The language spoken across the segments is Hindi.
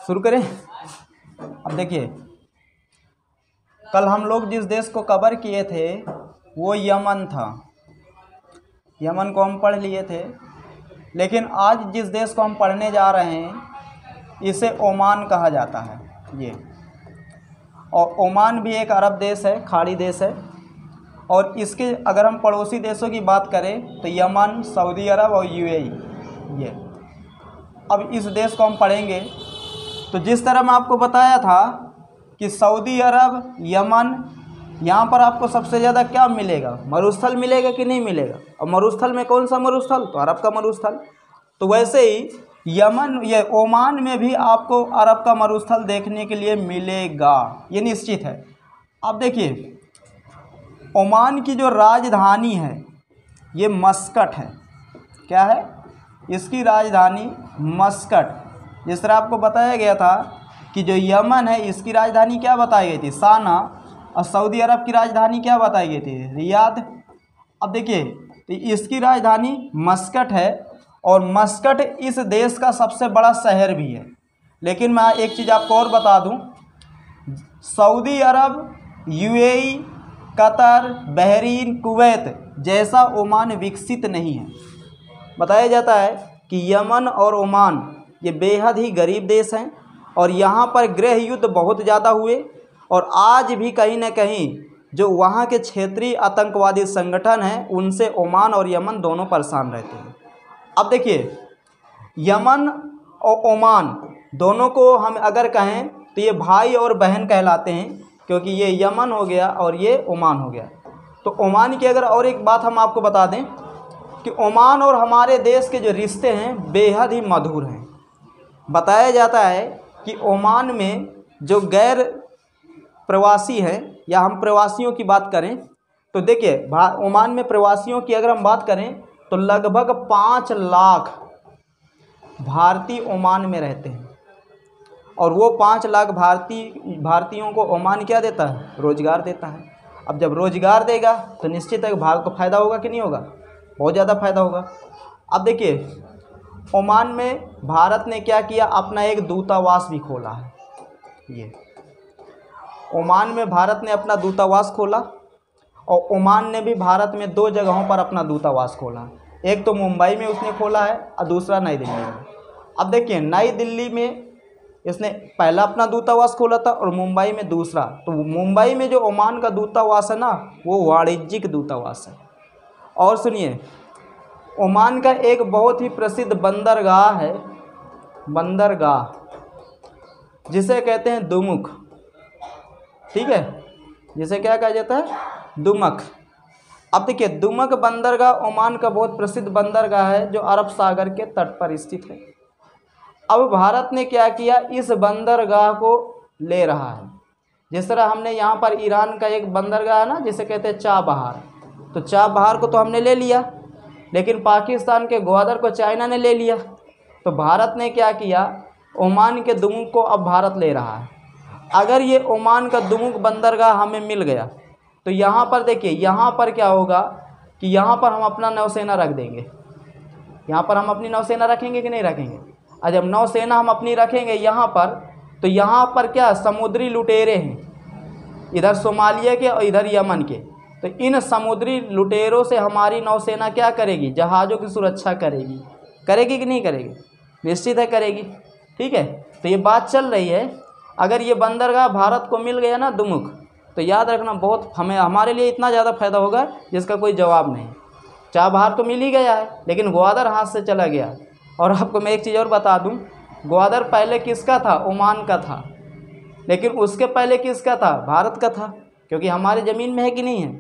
शुरू करें। अब देखिए, कल हम लोग जिस देश को कवर किए थे वो यमन था। यमन को हम पढ़ लिए थे, लेकिन आज जिस देश को हम पढ़ने जा रहे हैं इसे ओमान कहा जाता है। ये और ओमान भी एक अरब देश है, खाड़ी देश है। और इसके अगर हम पड़ोसी देशों की बात करें तो यमन, सऊदी अरब और यूएई। ये अब इस देश को हम पढ़ेंगे तो जिस तरह मैं आपको बताया था कि सऊदी अरब, यमन, यहाँ पर आपको सबसे ज़्यादा क्या मिलेगा? मरुस्थल मिलेगा कि नहीं मिलेगा? और मरुस्थल में कौन सा मरुस्थल? तो अरब का मरुस्थल। तो वैसे ही यमन, ये ओमान में भी आपको अरब का मरुस्थल देखने के लिए मिलेगा, ये निश्चित है। अब देखिए, ओमान की जो राजधानी है ये मस्कट है। क्या है? इसकी राजधानी मस्कट। जिस तरह आपको बताया गया था कि जो यमन है इसकी राजधानी क्या बताई गई थी? साना। और सऊदी अरब की राजधानी क्या बताई गई थी? रियाद। अब देखिए, तो इसकी राजधानी मस्कट है और मस्कट इस देश का सबसे बड़ा शहर भी है। लेकिन मैं एक चीज़ आपको और बता दूं, सऊदी अरब, यूएई, कतर, बहरीन, कुवैत जैसा ओमान विकसित नहीं है। बताया जाता है कि यमन और ओमान ये बेहद ही गरीब देश हैं और यहाँ पर गृह युद्ध बहुत ज़्यादा हुए और आज भी कहीं न कहीं जो वहाँ के क्षेत्रीय आतंकवादी संगठन हैं उनसे ओमान और यमन दोनों परेशान रहते हैं। अब देखिए, यमन और ओमान दोनों को हम अगर कहें तो ये भाई और बहन कहलाते हैं, क्योंकि ये यमन हो गया और ये ओमान हो गया। तो ओमान की अगर और एक बात हम आपको बता दें कि ओमान और हमारे देश के जो रिश्ते हैं बेहद ही मधुर हैं। बताया जाता है कि ओमान में जो गैर प्रवासी हैं, या हम प्रवासियों की बात करें तो देखिए, ओमान में प्रवासियों की अगर हम बात करें तो लगभग 5 लाख भारतीय ओमान में रहते हैं और वो 5 लाख भारतीयों को ओमान क्या देता है? रोजगार देता है। अब जब रोजगार देगा तो निश्चित है भारत को फ़ायदा होगा कि नहीं होगा? बहुत ज़्यादा फ़ायदा होगा। अब देखिए, ओमान में भारत ने क्या किया? अपना एक दूतावास भी खोला है। ये ओमान में भारत ने अपना दूतावास खोला और ओमान ने भी भारत में 2 जगहों पर अपना दूतावास खोला। एक तो मुंबई में उसने खोला है और दूसरा नई दिल्ली में। अब देखिए, नई दिल्ली में इसने पहला अपना दूतावास खोला था और मुंबई में दूसरा। तो मुंबई में जो ओमान का दूतावास है ना, वो वाणिज्यिक दूतावास है। और सुनिए, ओमान का एक बहुत ही प्रसिद्ध बंदरगाह है, बंदरगाह, जिसे कहते हैं दुमुख। ठीक है, जिसे क्या कहा जाता है? दुमक। अब देखिए, दुमक बंदरगाह ओमान का बहुत प्रसिद्ध बंदरगाह है जो अरब सागर के तट पर स्थित है। अब भारत ने क्या किया? इस बंदरगाह को ले रहा है। जिस तरह हमने यहाँ पर ईरान का एक बंदरगाह है ना, जिसे कहते हैं चाबहार, तो चाबहार को तो हमने ले लिया, लेकिन पाकिस्तान के ग्वादर को चाइना ने ले लिया। तो भारत ने क्या किया? ओमान के दुमुक को अब भारत ले रहा है। अगर ये ओमान का दुमुक बंदरगाह हमें मिल गया तो यहाँ पर देखिए, यहाँ पर क्या होगा कि यहाँ पर हम अपना नौसेना रख देंगे। यहाँ पर हम अपनी नौसेना रखेंगे कि नहीं रखेंगे? और जब नौसेना हम अपनी रखेंगे यहाँ पर, तो यहाँ पर क्या समुद्री लुटेरे हैं, इधर सोमालिया के और इधर यमन के। तो इन समुद्री लुटेरों से हमारी नौसेना क्या करेगी? जहाज़ों की सुरक्षा करेगी। करेगी कि नहीं करेगी? निश्चित है करेगी। ठीक है, तो ये बात चल रही है। अगर ये बंदरगाह भारत को मिल गया ना दुमुख, तो याद रखना बहुत हमारे लिए इतना ज़्यादा फ़ायदा होगा जिसका कोई जवाब नहीं। चाबहार तो मिल ही गया है, लेकिन ग्वादर हाथ से चला गया। और आपको मैं एक चीज़ और बता दूं, ग्वादर पहले किसका था? ओमान का था। लेकिन उसके पहले किसका था? भारत का था, क्योंकि हमारे ज़मीन में है कि नहीं है।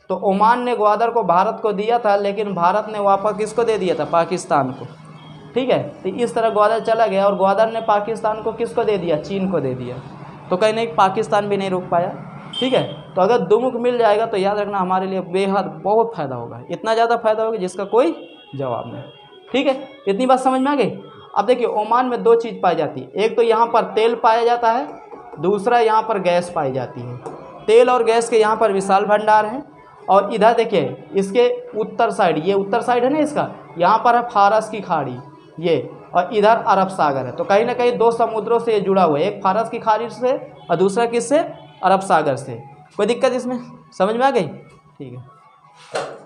तो ओमान ने ग्वादर को भारत को दिया था, लेकिन भारत ने वापस किसको दे दिया था? पाकिस्तान को। ठीक है, तो इस तरह ग्वादर चला गया और ग्वादर ने पाकिस्तान को किसको दे दिया? चीन को दे दिया। तो कहीं नहीं, पाकिस्तान भी नहीं रोक पाया। ठीक है, तो अगर दुमुख मिल जाएगा तो याद रखना हमारे लिए बेहद बहुत फ़ायदा होगा। इतना ज़्यादा फ़ायदा होगा जिसका कोई जवाब नहीं। ठीक है, इतनी बात समझ में आ गई। अब देखिए, ओमान में 2 चीज़ पाई जाती है। एक तो यहाँ पर तेल पाया जाता है, दूसरा यहाँ पर गैस पाई जाती है। तेल और गैस के यहाँ पर विशाल भंडार हैं। और इधर देखिए, इसके उत्तर साइड, ये उत्तर साइड है ना इसका, यहाँ पर है फारस की खाड़ी ये, और इधर अरब सागर है, तो कहीं ना कहीं दो समुद्रों से ये जुड़ा हुआ है, एक फारस की खाड़ी से और दूसरा किससे, अरब सागर से। कोई दिक्कत इसमें, समझ में आ गई? ठीक है।